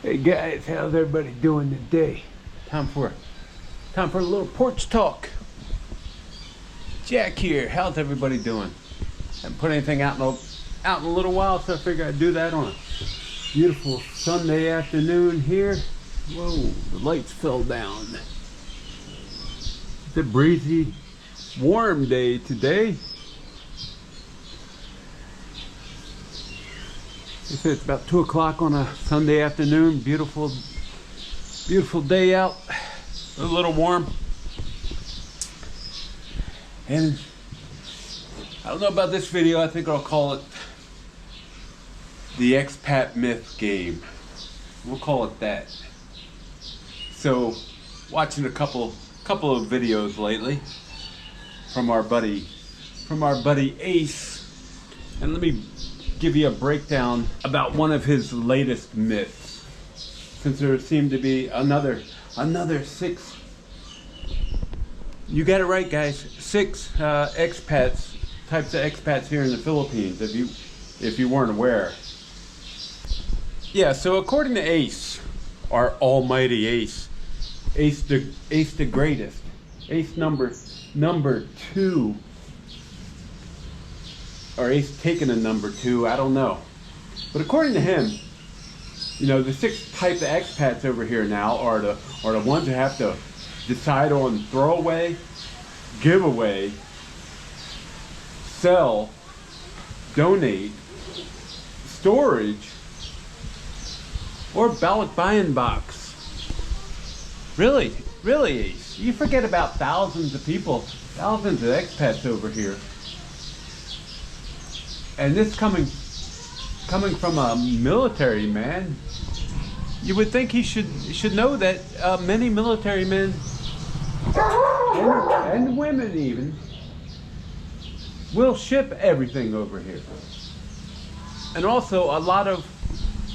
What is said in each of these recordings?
Hey guys, how's everybody doing today? Time for a little porch talk. Jack here. How's everybody doing? Haven't put anything out in a little while, so I figured I'd do that on a beautiful Sunday afternoon here. Whoa, the lights fell down. It's a breezy, warm day today. It's about 2 o'clock on a Sunday afternoon. Beautiful day out. A little warm. And I don't know about this video. I think I'll call it the Expat Myth Game. We'll call it that. So, watching a couple of videos lately from our buddy Ace, and let me give you a breakdown about one of his latest myths, since there seemed to be another 6. You got it right, guys. 6 types of expats here in the Philippines, if you weren't aware. Yeah, so according to Ace, our almighty Ace the greatest, Ace number 2, or Ace taking a number 2, I don't know. But according to him, you know, the 6 type of expats over here now are the ones who have to decide on throwaway, giveaway, sell, donate, storage, or ballot buy-in box. Really, Ace, you forget about thousands of people, thousands of expats over here. And this coming from a military man, you would think he should know that many military men and women even will ship everything over here. And also a lot of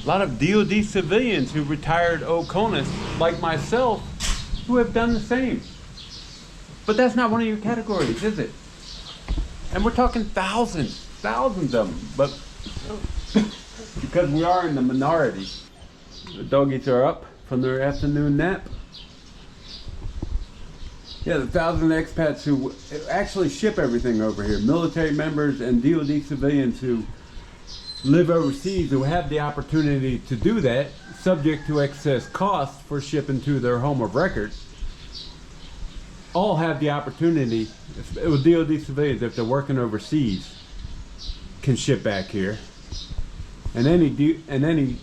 DoD civilians who retired OCONUS, like myself, who have done the same. But that's not one of your categories, is it? And we're talking thousands of them, but because we are in the minority. The doggies are up from their afternoon nap. Yeah, the 1,000 expats who actually ship everything over here, military members and DoD civilians who live overseas, who have the opportunity to do that, subject to excess costs for shipping to their home of record, all have the opportunity, with DoD civilians, if they're working overseas, can ship back here, and any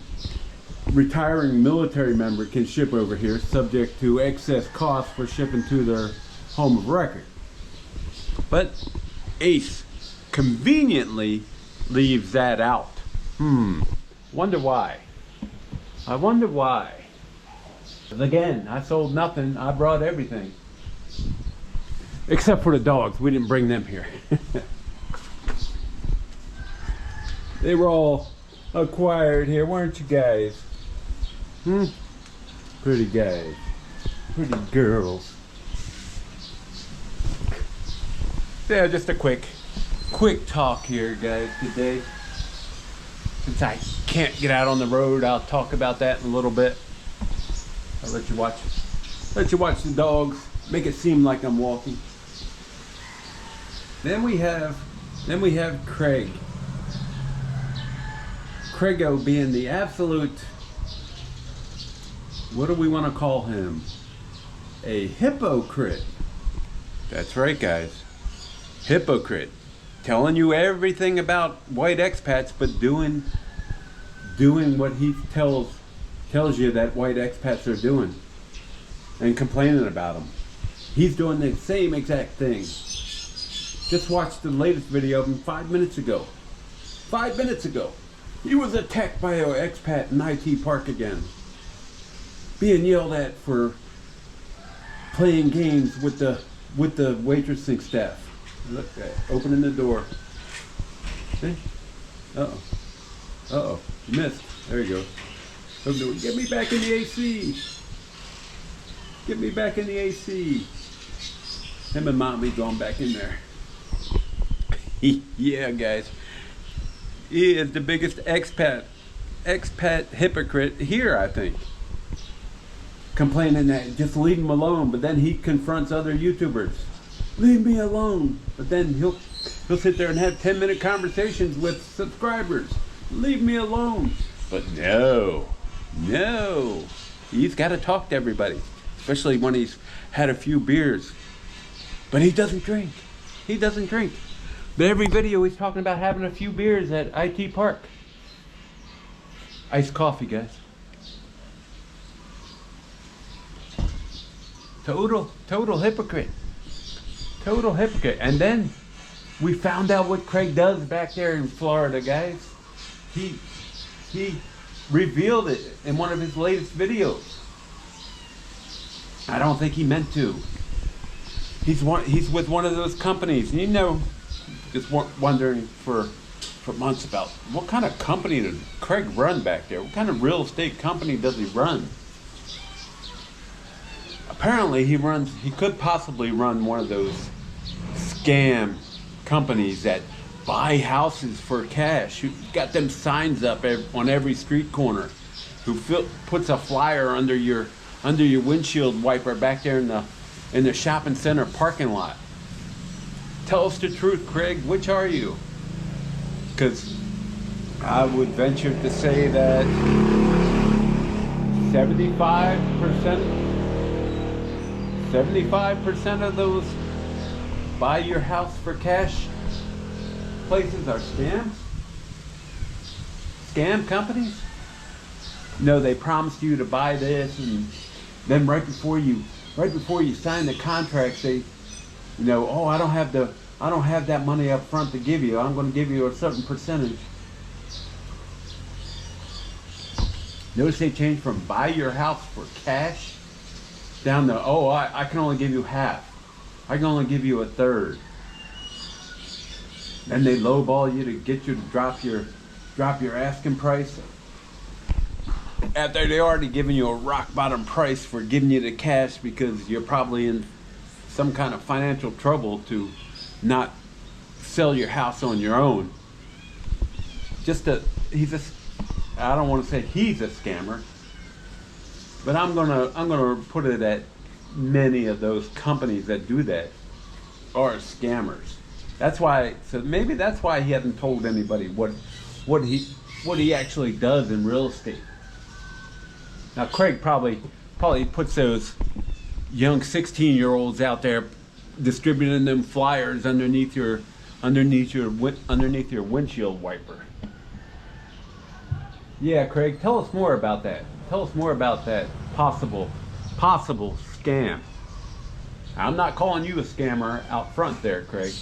retiring military member can ship over here, subject to excess costs for shipping to their home of record. But Ace conveniently leaves that out. Wonder why? I wonder why. 'Cause again, I sold nothing. I brought everything, except for the dogs. We didn't bring them here. They were all acquired here, weren't you guys? Pretty guys, pretty girls. Yeah, just a quick talk here, guys, today. Since I can't get out on the road, I'll talk about that in a little bit. I'll let you watch the dogs, make it seem like I'm walking. Then we have Craig. Craigo being the absolute, what do we want to call him? A hypocrite. That's right, guys. Hypocrite. Telling you everything about white expats, but doing what he tells you that white expats are doing, and complaining about them. He's doing the same exact thing. Just watched the latest video of him 5 minutes ago. 5 minutes ago. He was attacked by an expat in IT Park again, being yelled at for playing games with the waitressing staff. Look at opening the door. See? Uh-oh, you missed. There you go. Open the door. Get me back in the AC. Get me back in the AC. Him and Mommy going back in there. Yeah, guys. He is the biggest expat expat hypocrite here, I think, complaining that just leave him alone. But then he confronts other YouTubers, leave me alone. But then he'll sit there and have 10-minute conversations with subscribers, leave me alone. But no, he's got to talk to everybody, especially when he's had a few beers. But he doesn't drink. But every video he's talking about having a few beers at IT Park. Iced coffee, guys. Total hypocrite. And then we found out what Craig does back there in Florida, guys. He revealed it in one of his latest videos. I don't think he meant to. He's with one of those companies, and just wondering for months about what kind of company did Craig run back there? What kind of real estate company does he run? Apparently he could possibly run one of those scam companies that buy houses for cash. Who got them signs up on every street corner, who puts a flyer under your windshield wiper back there in the shopping center parking lot. Tell us the truth, Craig. Which are you? Because I would venture to say that 75% of those buy your house for cash places are scams. Scam companies. No, they promised you to buy this, and then right before you sign the contract, they, oh, I don't have that money up front to give you. I'm going to give you a certain percentage. Notice they changed from buy your house for cash down to, I can only give you half. I can only give you a third. Then they lowball you to get you to drop your asking price. After they already given you a rock bottom price for giving you the cash, because you're probably in some kind of financial trouble to not sell your house on your own. I don't want to say he's a scammer, but I'm gonna put it at many of those companies that do that are scammers. That's why. So maybe that's why he hasn't told anybody what he actually does in real estate. Now Craig probably puts those young 16-year-olds out there distributing them flyers underneath your windshield wiper. Yeah, Craig, tell us more about that. Tell us more about that possible scam. I'm not calling you a scammer out front there, Craig.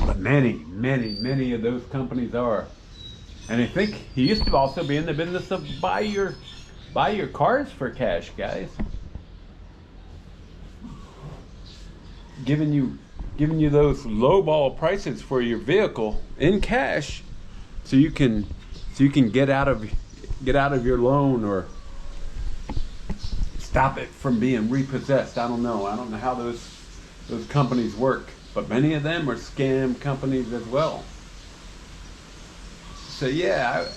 But many of those companies are. And I think he used to also be in the business of buy your cars for cash, guys. Giving you those lowball prices for your vehicle in cash, so you can get out of your loan or stop it from being repossessed. I don't know how those companies work, but many of them are scam companies as well. So yeah,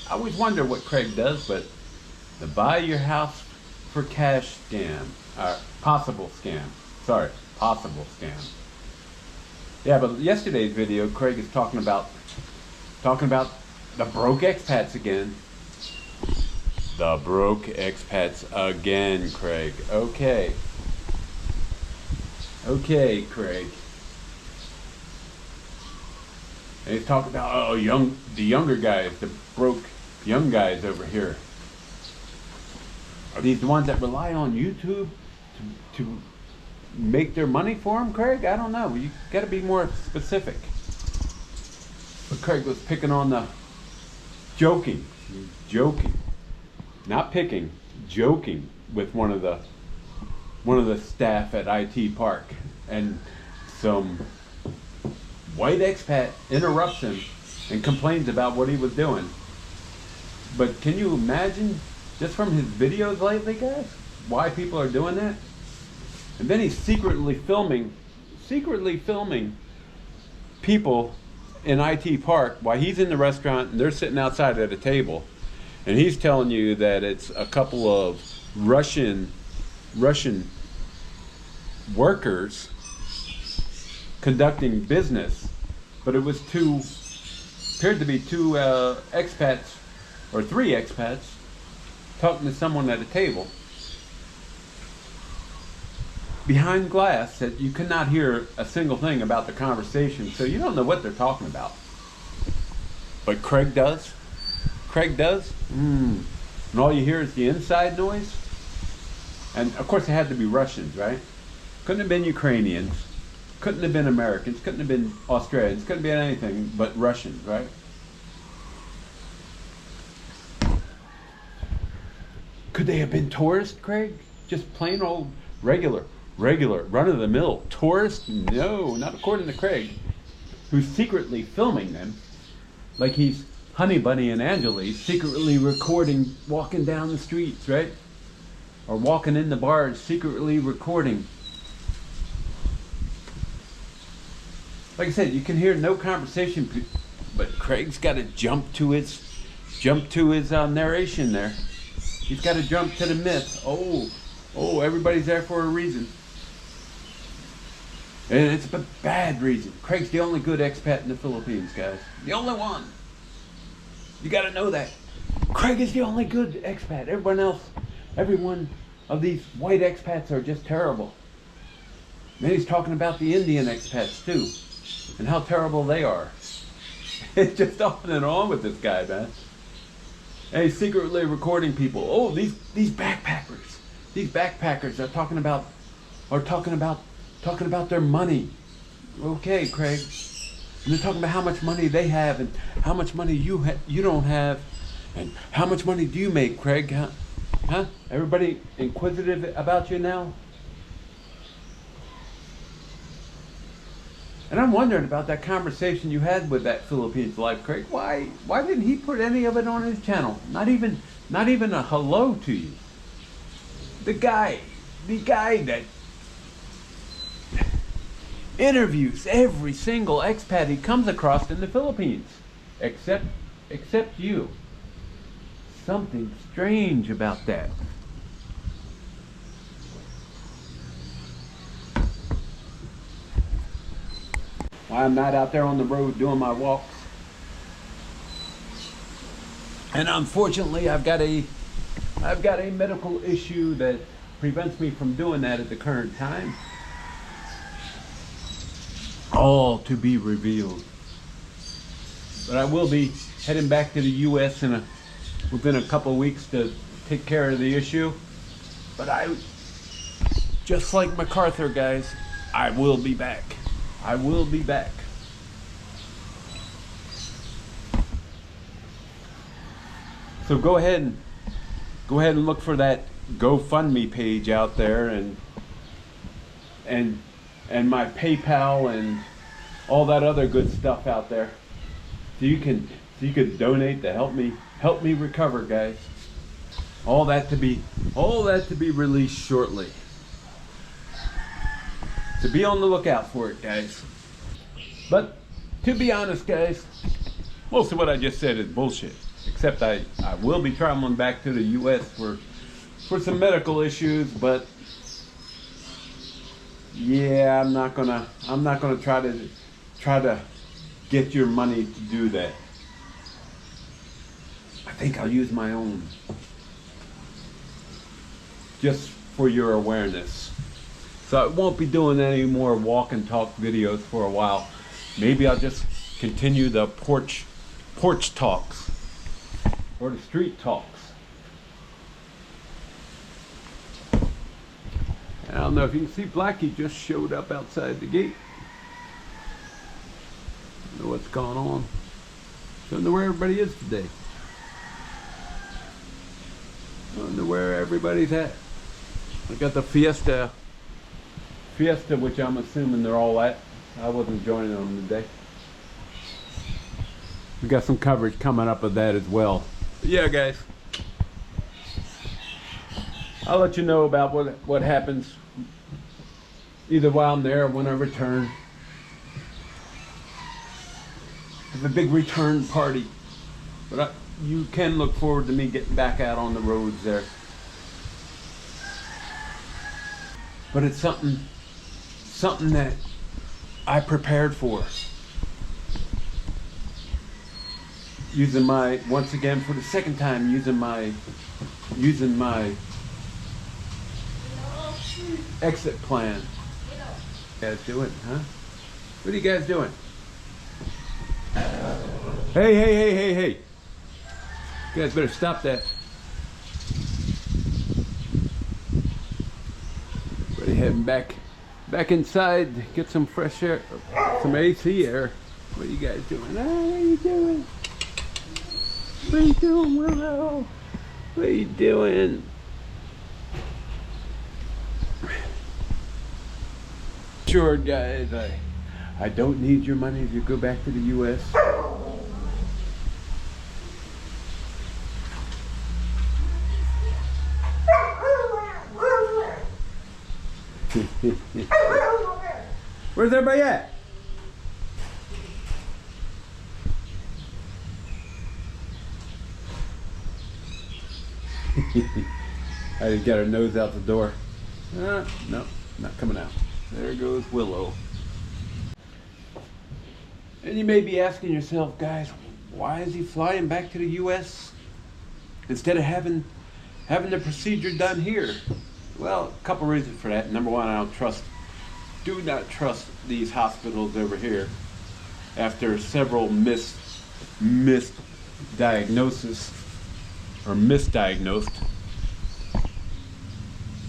I always wonder what Craig does, but the buy your house for cash scam, possible scam. Yeah, but yesterday's video, Craig is talking about the broke expats again. The broke expats again, Craig. Okay, Craig. And he's talking about the younger guys, the broke young guys over here. Are these the ones that rely on YouTube to make their money for them, Craig? I don't know. You got to be more specific. But Craig was picking on the joking, not picking, joking with one of the staff at IT Park, and some white expat interrupts him and complains about what he was doing. But can you imagine, just from his videos lately, guys, why people are doing that? And then he's secretly filming people in IT Park while he's in the restaurant and they're sitting outside at a table, and he's telling you that it's a couple of Russian workers conducting business, but it was appeared to be two expats or three expats talking to someone at a table behind glass that you could not hear a single thing about the conversation, so you don't know what they're talking about. But Craig does. And all you hear is the inside noise. And of course it had to be Russians, right? Couldn't have been Ukrainians, couldn't have been Americans, couldn't have been Australians, couldn't have been anything but Russians, right? Could they have been tourists, Craig? Just plain old regular, run-of-the-mill tourists? No, not according to Craig, who's secretly filming them, like he's Honey Bunny and Angela, secretly recording, walking down the streets, right? Or walking in the bars, secretly recording. Like I said, you can hear no conversation, but Craig's got to jump to his narration there. He's got to jump to the myth. Oh, everybody's there for a reason. And it's a bad reason. Craig's the only good expat in the Philippines, guys. The only one. You got to know that. Craig is the only good expat. Every one of these white expats are just terrible. Then he's talking about the Indian expats too, and how terrible they are. It's just on and on with this guy, man. And he's secretly recording people. Oh, these backpackers. These backpackers are talking about their money. Okay, Craig. And they're talking about how much money they have and how much money you don't have, and how much money do you make, Craig? Huh? Everybody inquisitive about you now? And I'm wondering about that conversation you had with that Philippines life, Craig. Why didn't he put any of it on his channel? Not even a hello to you. The guy that interviews every single expat he comes across in the Philippines, except you. Something strange about that. Why I'm not out there on the road doing my walks. And unfortunately, I've got a medical issue that prevents me from doing that at the current time. All to be revealed. But I will be heading back to the U.S. within a couple of weeks to take care of the issue. But just like MacArthur, guys, I will be back. I will be back. So go ahead and look for that GoFundMe page out there, and my PayPal and all that other good stuff out there. So you can donate to help me recover, guys. All that to be released shortly. So be on the lookout for it, guys. But to be honest, guys, most of what I just said is bullshit. Except I will be traveling back to the U.S. for some medical issues, but yeah, I'm not gonna try to get your money to do that. I think I'll use my own, just for your awareness. So I won't be doing any more walk and talk videos for a while. Maybe I'll just continue the porch talks or the street talks. I don't know if you can see Blackie just showed up outside the gate. I don't know what's going on. Don't know where everybody is today. Don't know where everybody's at. I got the Fiesta, which I'm assuming they're all at. I wasn't joining them today. We got some coverage coming up of that as well. But yeah, guys, I'll let you know about what happens either while I'm there or when I return. have a big return party. But you can look forward to me getting back out on the roads there. But it's something that I prepared for. Using my, once again for the second time, using my exit plan. What are you guys doing, huh? What are you guys doing? Hey. You guys better stop that. Ready, heading back inside, get some fresh air, some AC air. What are you guys doing? Oh, what are you doing? What are you doing, Willow? What are you doing? Sure, guys, I don't need your money to go back to the U.S. Where's everybody at? I just got her nose out the door. No, not coming out. There goes Willow. And you may be asking yourself, guys, why is he flying back to the U.S. instead of having the procedure done here? Well, a couple reasons for that. Number one, do not trust these hospitals over here after several misdiagnosis or misdiagnosed.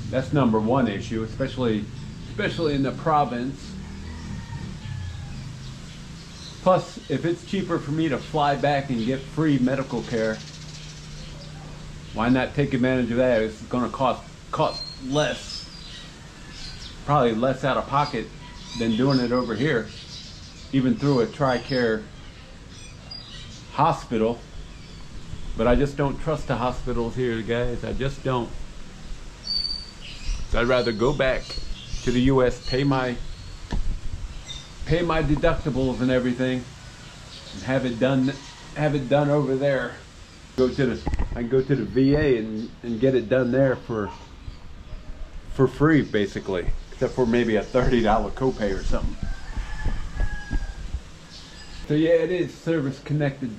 That's number one issue, especially in the province. Plus, if it's cheaper for me to fly back and get free medical care, why not take advantage of that? It's going to cost less, probably less out of pocket than doing it over here, even through a TRICARE hospital. But I just don't trust the hospitals here, guys. I just don't. So I'd rather go back to the U.S., pay my deductibles and everything, and have it done over there. I can go to the VA and get it done there for free, basically, except for maybe a $30 copay or something. So yeah, it is a service connected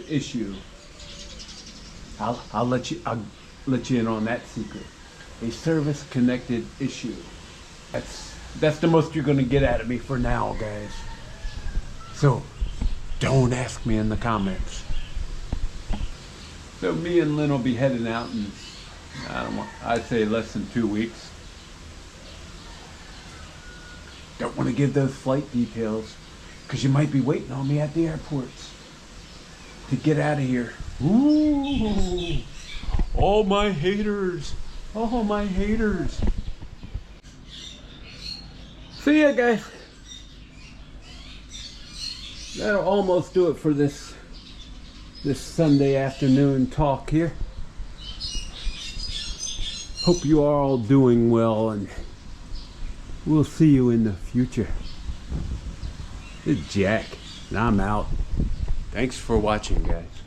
issue. I'll let you in on that secret. A service connected issue. That's the most you're gonna get out of me for now, guys. So don't ask me in the comments. So me and Lynn will be heading out in, I'd say less than 2 weeks. Don't want to give those flight details because you might be waiting on me at the airports to get out of here. Ooh, all my haters. Oh, my haters. See ya, guys. That'll almost do it for this Sunday afternoon talk here. Hope you are all doing well, and we'll see you in the future. This is Jack, and I'm out. Thanks for watching, guys.